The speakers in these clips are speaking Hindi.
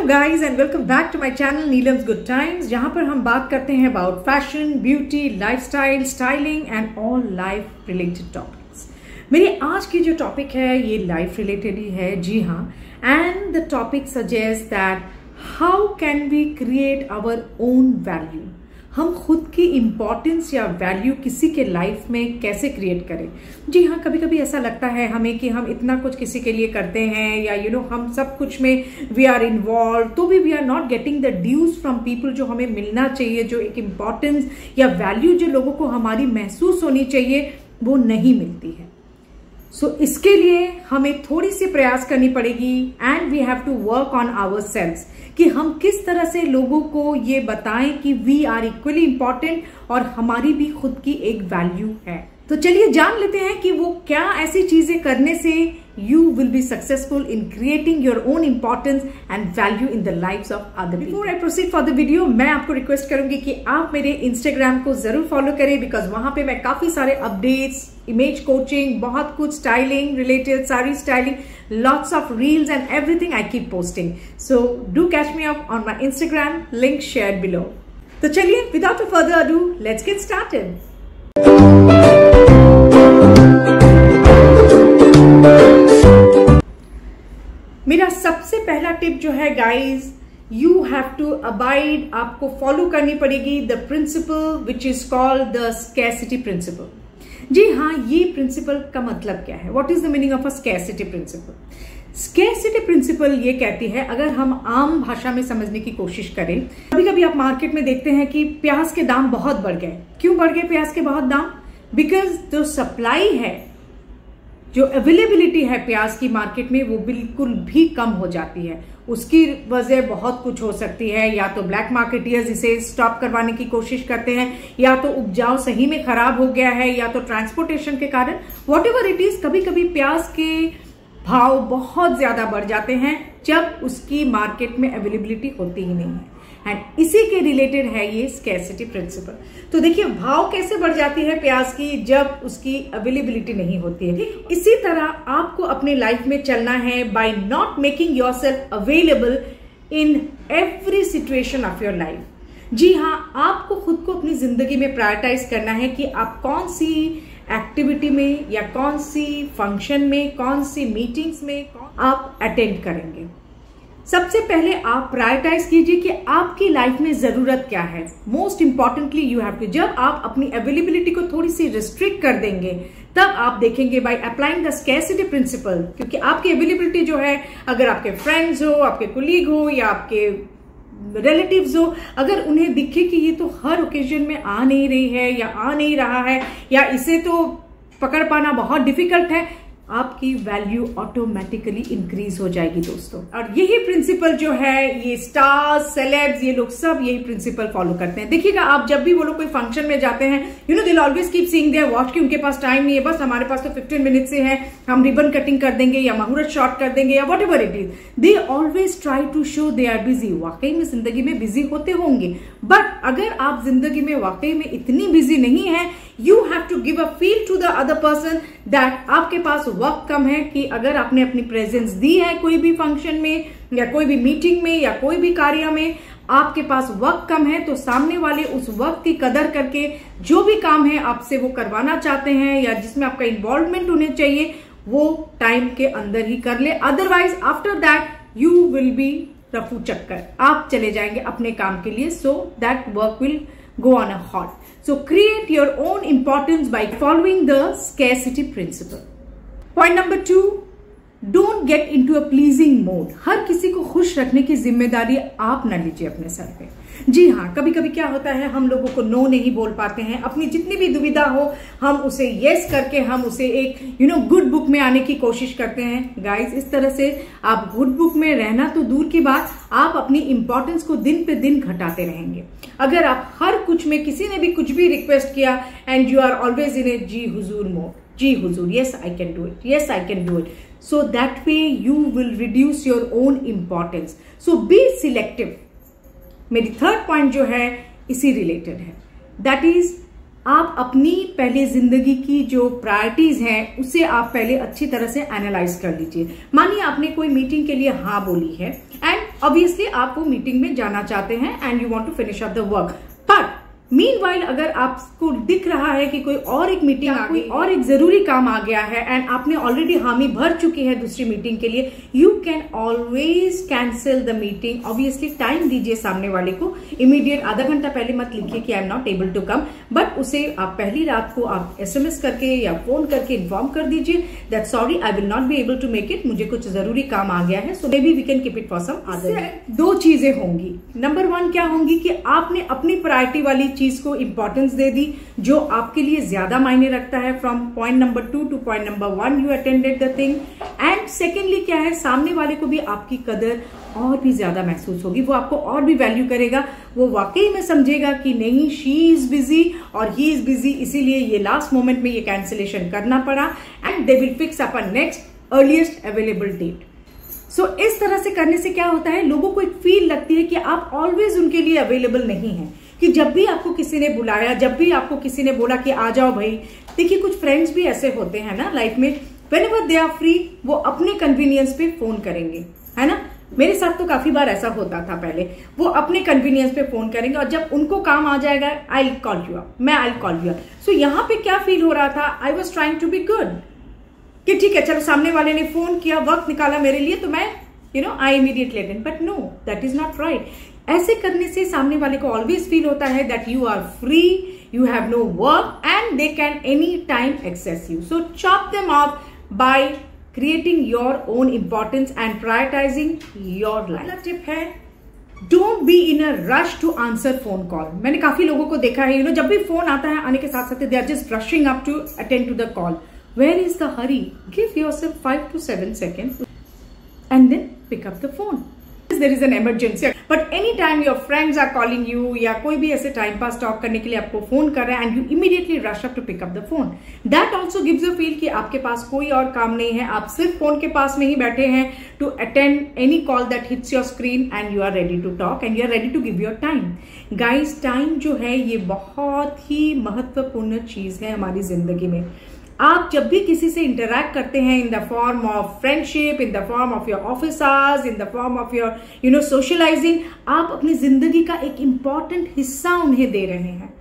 Guys and welcome back to my channel Neelam's good times, जहां पर हम बात करते हैं about fashion, beauty, lifestyle, styling and all life related topics. मेरी आज की जो टॉपिक है ये लाइफ रिलेटेड ही है, जी हाँ। And the topic suggest that how can we create our own value. हम खुद की इम्पोर्टेंस या वैल्यू किसी के लाइफ में कैसे क्रिएट करें। जी हाँ, कभी कभी ऐसा लगता है हमें कि हम इतना कुछ किसी के लिए करते हैं या हम सब कुछ में वी आर इन्वॉल्व, तो भी we are not getting the dues from people जो हमें मिलना चाहिए, जो एक इम्पॉर्टेंस या वैल्यू जो लोगों को हमारी महसूस होनी चाहिए वो नहीं मिलती है। इसके लिए हमें थोड़ी सी प्रयास करनी पड़ेगी and we have to work on ourselves कि हम किस तरह से लोगों को ये बताएं कि वी आर इक्वली इंपॉर्टेंट और हमारी भी खुद की एक वैल्यू है। तो चलिए जान लेते हैं कि वो क्या ऐसी चीजें करने से you will be successful in creating your own importance and value in the lives of other people. Before I proceed for the video, मैं आपको रिक्वेस्ट करूंगी कि आप मेरे इंस्टाग्राम को जरूर फॉलो करें, बिकॉज वहां पे मैं काफी सारे अपडेट्स, इमेज कोचिंग, बहुत कुछ स्टाइलिंग रिलेटेड, सारी styling, lots of reels and everything I keep posting. So do catch me up on my Instagram, link shared below. तो चलिए without a further ado, let's get started. मेरा सबसे पहला टिप जो है guys, you have to abide, आपको फॉलो करनी पड़ेगी the principle which is called the scarcity principle. जी हाँ, ये प्रिंसिपल का मतलब क्या है? What is the meaning of a scarcity principle? Scarcity principle ये कहती है, अगर हम आम भाषा में समझने की कोशिश करें, कभी कभी आप मार्केट में देखते हैं कि प्याज के दाम बहुत बढ़ गए। क्यों बढ़ गए प्याज के बहुत दाम? बिकॉज जो सप्लाई है, जो अवेलेबिलिटी है प्याज की मार्केट में, वो बिल्कुल भी कम हो जाती है। उसकी वजह बहुत कुछ हो सकती है, या तो ब्लैक मार्केटियर्स इसे स्टॉप करवाने की कोशिश करते हैं, या तो उपजाऊ सही में खराब हो गया है, या तो ट्रांसपोर्टेशन के कारण, व्हाटएवर इट इज। कभी कभी प्याज के भाव बहुत ज्यादा बढ़ जाते हैं जब उसकी मार्केट में अवेलेबिलिटी होती ही नहीं है। एंड इसी के रिलेटेड है ये स्कैरसिटी प्रिंसिपल। तो देखिए, भाव कैसे बढ़ जाती है प्याज की जब उसकी अवेलेबिलिटी नहीं होती है। इसी तरह आपको अपने लाइफ में चलना है by not making yourself available in every situation of your life. जी हाँ, आपको खुद को अपनी जिंदगी में प्रायोरिटाइज करना है कि आप कौन सी एक्टिविटी में या कौन सी फंक्शन में, कौन सी मीटिंग्स में आप अटेंड करेंगे। सबसे पहले आप प्रायोरिटाइज कीजिए कि आपकी लाइफ में जरूरत क्या है। Most importantly you have to, जब आप अपनी अवेलेबिलिटी को थोड़ी सी रिस्ट्रिक्ट कर देंगे, तब आप देखेंगे by applying the scarcity principle, क्योंकि आपकी अवेलेबिलिटी जो है, अगर आपके फ्रेंड्स हो, आपके कोलीग हो या आपके रिलेटिव्स हो, अगर उन्हें दिखे कि ये तो हर ओकेजन में आ नहीं रही है या आ नहीं रहा है, या इसे तो पकड़ पाना बहुत डिफिकल्ट है, आपकी वैल्यू ऑटोमेटिकली इंक्रीज हो जाएगी दोस्तों। और यही प्रिंसिपल जो है, ये स्टार्स, सेलेब्स, ये लोग सब यही प्रिंसिपल फॉलो करते हैं। देखिएगा, आप जब भी वो लोग कोई फंक्शन में जाते हैं, they will always keep seeing their watch कि उनके पास टाइम नहीं है, बस हमारे पास तो 15 मिनट से है, हम रिबन कटिंग कर देंगे या मुहूर्त शॉट कर देंगे या whatever it is. They always try to show they are busy. वाकई में जिंदगी में बिजी होते होंगे, बट अगर आप जिंदगी में वाकई में इतनी बिजी नहीं है, you have to give a feel to the other person that आपके पास वक्त कम है, कि अगर आपने अपनी प्रेजेंस दी है कोई भी फंक्शन में या कोई भी मीटिंग में या कोई भी कार्य में, आपके पास वक्त कम है, तो सामने वाले उस वक्त की कदर करके जो भी काम है आपसे वो करवाना चाहते हैं या जिसमें आपका इन्वॉल्वमेंट होने चाहिए, वो टाइम के अंदर ही कर ले। Otherwise after that you will be रफू चक्कर, आप चले जाएंगे अपने काम के लिए। So that work will go on a halt. So create your own importance by following the scarcity principle. Point number 2, don't get into a pleasing mode. हर किसी को खुश रखने की जिम्मेदारी आप ना लीजिए अपने सर पे। जी हाँ, कभी कभी क्या होता है, हम लोगों को नो नहीं बोल पाते हैं। अपनी जितनी भी दुविधा हो, हम उसे यस करके हम उसे एक गुड बुक में आने की कोशिश करते हैं। गाइस, इस तरह से आप गुड बुक में रहना तो दूर की बात, आप अपनी इंपॉर्टेंस को दिन पे दिन घटाते रहेंगे। अगर आप हर कुछ में, किसी ने भी कुछ भी रिक्वेस्ट किया and you are always in a जी हुजूर मोड, जी हुजूर, yes I can do it, yes I can do it, so that way you will reduce your own importance. So be selective. मेरी थर्ड पॉइंट जो है इसी रिलेटेड है, दैट इज आप अपनी पहले जिंदगी की जो प्रायोरिटीज हैं उसे आप पहले अच्छी तरह से एनालाइज कर लीजिए। मानिए आपने कोई मीटिंग के लिए हाँ बोली है एंड ऑब्वियसली आप वो मीटिंग में जाना चाहते हैं and you want to finish up the work. But meanwhile अगर आपको दिख रहा है कि कोई और एक मीटिंग आ गई और एक जरूरी काम आ गया है एंड आपने ऑलरेडी हामी भर चुकी है दूसरी मीटिंग के लिए, you can always cancel the meeting. Obviously time दीजिए सामने वाले को, इमीडिएट आधा घंटा पहले मत लिखिए कि I am not able to come, but उसे आप पहली रात को आप SMS करके या फोन करके इन्फॉर्म कर दीजिए that sorry I will not be able to make it, मुझे कुछ जरूरी काम आ गया है, so maybe we can keep it for some other. दो चीजें होंगी। नंबर 1 क्या होंगी कि आपने अपनी प्रायोरिटी वाली चीज को इंपॉर्टेंस दे दी जो आपके लिए ज्यादा मायने रखता है। From point number 2 two point number 1 you attended the thing. And secondly क्या है, सामने वाले को भी आपकी कदर और भी ज्यादा महसूस होगी, वो आपको और भी वैल्यू करेगा, वो वाकई में समझेगा कि नहीं शी इज बिजी और ही इज बिजी, इसीलिए ये लास्ट मोमेंट में ये कैंसिलेशन करना पड़ा and they will fix up a next earliest available date. So इस तरह से करने से क्या होता है, लोगों को एक फील लगती है कि आप ऑलवेज उनके लिए अवेलेबल नहीं है, कि जब भी आपको किसी ने बुलाया, जब भी आपको किसी ने बोला कि आ जाओ भाई। देखिए कुछ फ्रेंड्स भी ऐसे होते हैं ना लाइफ में, व्हेनेवर दे आर फ्री वो अपने कन्वीनियंस पे फोन करेंगे, है ना। मेरे साथ तो काफी बार ऐसा होता था पहले, वो अपने कन्वीनियंस पे फोन करेंगे और जब उनको काम आ जाएगा आई कॉल यू अप, मैं I call you up. So यहाँ पे क्या फील हो रहा था, I was trying to be good, कि ठीक है चलो सामने वाले ने फोन किया, वक्त निकाला मेरे लिए, तो मैं I immediately attend, but know that is not right. ऐसे करने से सामने वाले को ऑलवेज फील होता है that you are free, you have no work and they can any time access you. So chop them off by creating your own importance and prioritising your life. अगला टिप है, don't be in a rush to answer phone call. मैंने काफी लोगों को देखा है, जब भी फोन आता है आने के साथ साथ they are just rushing up to attend to the call. Where is the hurry? Give yourself 5 to 7 seconds and then pick up the phone. There is an emergency. But anytime your friends are calling you या कोई भी ऐसे टाइम पास टॉक करने के लिए आपको फोन कर रहा है and you immediately rush up to pick up the phone. That also gives a feel कि आपके पास कोई और काम नहीं है, आप सिर्फ फोन के पास में ही बैठे हैं to attend any call that hits your screen and you are ready to talk and you are ready to give your time. Guys, time जो है ये बहुत ही महत्वपूर्ण चीज है हमारी जिंदगी में। आप जब भी किसी से इंटरैक्ट करते हैं in the form of friendship, in the form of your office hours, in the form of your socialising, आप अपनी जिंदगी का एक इंपॉर्टेंट हिस्सा उन्हें दे रहे हैं।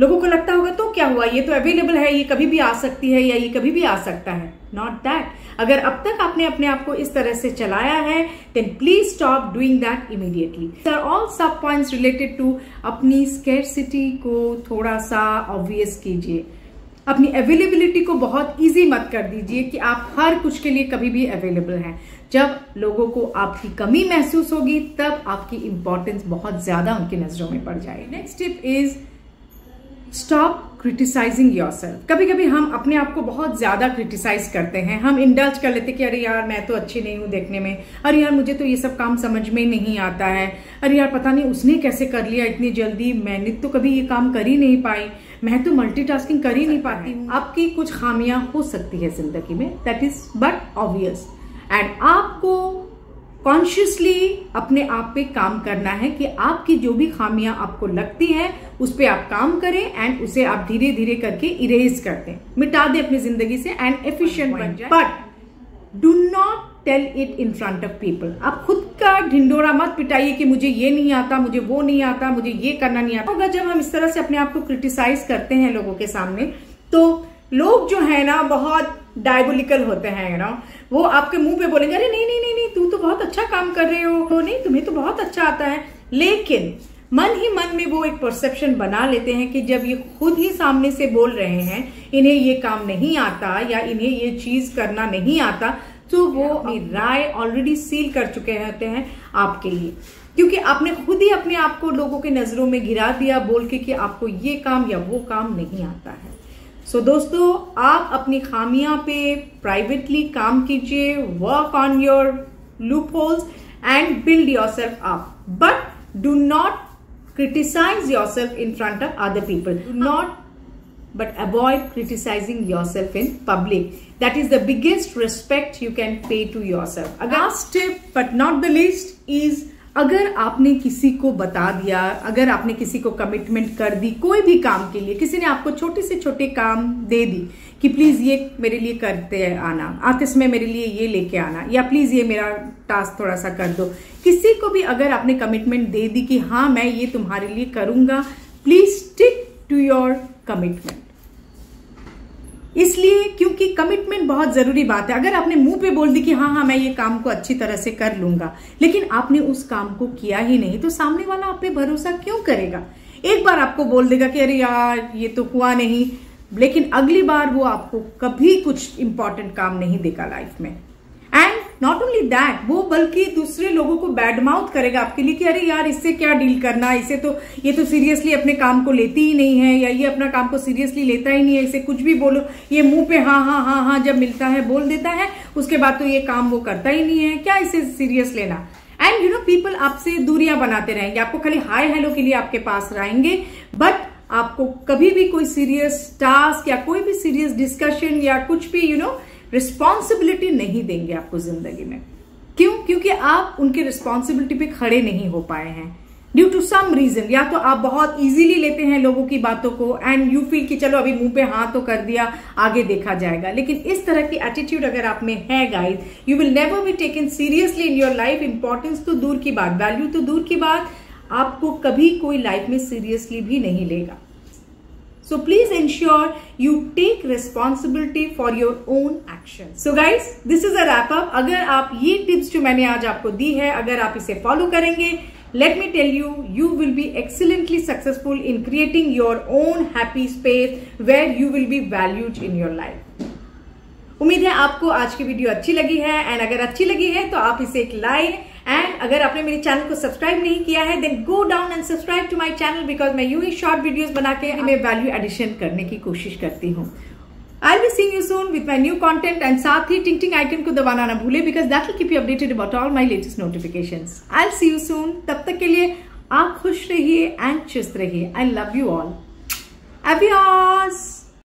लोगों को लगता होगा तो क्या हुआ, ये तो अवेलेबल है, ये कभी भी आ सकती है या ये कभी भी आ सकता है। Not that. अगर अब तक आपने अपने आप को इस तरह से चलाया है then please stop doing that immediately. Sir all सब पॉइंट्स रिलेटेड टू अपनी स्कैरसिटी को थोड़ा सा ऑब्वियस कीजिए, अपनी अवेलेबिलिटी को बहुत इजी मत कर दीजिए कि आप हर कुछ के लिए कभी भी अवेलेबल हैं। जब लोगों को आपकी कमी महसूस होगी तब आपकी इंपॉर्टेंस बहुत ज्यादा उनकी नजरों में पड़ जाएगी। Next tip is stop criticising yourself. कभी कभी हम अपने आप को बहुत ज्यादा क्रिटिसाइज करते हैं, हम इंडल्ज कर लेते कि अरे यार मैं तो अच्छी नहीं हूं देखने में, अरे यार मुझे तो ये सब काम समझ में नहीं आता है, अरे यार पता नहीं उसने कैसे कर लिया इतनी जल्दी, मैंने तो कभी ये काम कर ही नहीं पाई, मैं तो मल्टीटास्किंग कर ही नहीं पाती हूँ। आपकी कुछ खामियां हो सकती है जिंदगी में, that is but obvious, and आपको कॉन्शियसली अपने आप पे काम करना है कि आपकी जो भी खामियां आपको लगती हैं उस पे आप काम करें एंड उसे आप धीरे धीरे करके इरेज कर दें, मिटा दें अपनी जिंदगी से एंड एफिशिएंट बन जाए। But do not tell it in front of people. आप खुद का ढिंडोरा मत पिटाइए कि मुझे ये नहीं आता, मुझे वो नहीं आता, मुझे ये करना नहीं आता। जब हम इस तरह से अपने आप को क्रिटिसाइज करते हैं लोगों के सामने तो लोग जो है ना बहुत डायबोलिकल होते हैं ना, वो आपके मुंह पे बोलेंगे अरे नहीं नहीं नहीं नहीं तू तो बहुत अच्छा काम कर रहे हो, नहीं तुम्हें तो बहुत अच्छा आता है। लेकिन मन ही मन में वो एक परसेप्शन बना लेते हैं कि जब ये खुद ही सामने से बोल रहे हैं इन्हें ये काम नहीं आता या इन्हें ये चीज करना नहीं आता, तो वो अपनी राय ऑलरेडी सील कर चुके होते हैं आपके लिए, क्योंकि आपने खुद ही अपने आप को लोगों की नजरों में गिरा दिया बोल के कि आपको ये काम या वो काम नहीं आता है। सो दोस्तों, आप अपनी खामियां पे प्राइवेटली काम कीजिए, work on your loop holes and build yourself up, but do not criticize yourself in front of other people. Do not, but avoid criticizing yourself in public. That is the biggest respect you can pay to yourself. Last tip, but not the least, is अगर आपने किसी को बता दिया, अगर आपने किसी को कमिटमेंट कर दी कोई भी काम के लिए, किसी ने आपको छोटे से छोटे काम दे दी कि प्लीज ये मेरे लिए करते आना, आते समय मेरे लिए ये लेके आना, या प्लीज ये मेरा टास्क थोड़ा सा कर दो, किसी को भी अगर आपने कमिटमेंट दे दी कि हाँ मैं ये तुम्हारे लिए करूंगा, please stick to your commitment. इसलिए क्योंकि कमिटमेंट बहुत जरूरी बात है। अगर आपने मुंह पे बोल दी कि हाँ मैं ये काम को अच्छी तरह से कर लूंगा, लेकिन आपने उस काम को किया ही नहीं, तो सामने वाला आप पे भरोसा क्यों करेगा? एक बार आपको बोल देगा कि अरे यार ये तो हुआ नहीं, लेकिन अगली बार वो आपको कभी कुछ इंपॉर्टेंट काम नहीं देगा लाइफ में। एंड नॉट ओनली दैट, वो बल्कि दूसरे लोगों को बैड माउथ करेगा आपके लिए कि अरे यार इससे क्या डील करना, इसे तो ये तो सीरियसली अपने काम को लेती ही नहीं है, या ये अपना काम को सीरियसली लेता ही नहीं है, इसे कुछ भी बोलो ये मुंह पे हाँ हाँ हाँ हाँ जब मिलता है बोल देता है, उसके बाद तो ये काम वो करता ही नहीं है, क्या इसे सीरियस लेना। एंड यू नो पीपल आपसे दूरियां बनाते रहेंगे, आपको खाली हाय हेलो के लिए आपके पास रहेंगे, बट आपको कभी भी कोई सीरियस टास्क या कोई भी सीरियस डिस्कशन या कुछ भी रिस्पॉन्सिबिलिटी नहीं देंगे आपको जिंदगी में। क्यों? क्योंकि आप उनकी रिस्पॉन्सिबिलिटी पे खड़े नहीं हो पाए हैं ड्यू टू सम रीजन। या तो आप बहुत इजीली लेते हैं लोगों की बातों को एंड यू फील कि चलो अभी मुंह पे हाँ तो कर दिया, आगे देखा जाएगा। लेकिन इस तरह की एटीट्यूड अगर आप में है guys, you will never be taken seriously in your life. Importance तो दूर की बात, वैल्यू तो दूर की बात, आपको कभी कोई लाइफ में सीरियसली भी नहीं लेगा। So please ensure you take responsibility for your own actions. So guys, this is a wrap up. अगर आप ये टिप्स जो मैंने आज आपको दी है, अगर आप इसे फॉलो करेंगे, let me tell you, you will be excellently successful in creating your own happy space where you will be valued in your life. उम्मीद है आपको आज की वीडियो अच्छी लगी है, एंड अगर अच्छी लगी है तो आप इसे एक लाइक, एंड अगर आपने मेरे चैनल को सब्सक्राइब नहीं किया है then go down and subscribe to my channel, because मैं यूं ही शॉर्ट वीडियोस बना के मैं वैल्यू एडिशन करने की कोशिश करती हूँ। I will see you soon with my new content, and साथ ही टिंग टिंग आइकन को दबाना ना भूले, because that will keep you updated about all my latest notifications. I will see you soon, तब तक के लिए आप खुश रहिए एंड चुस्त रहिए। I love you all. Adios.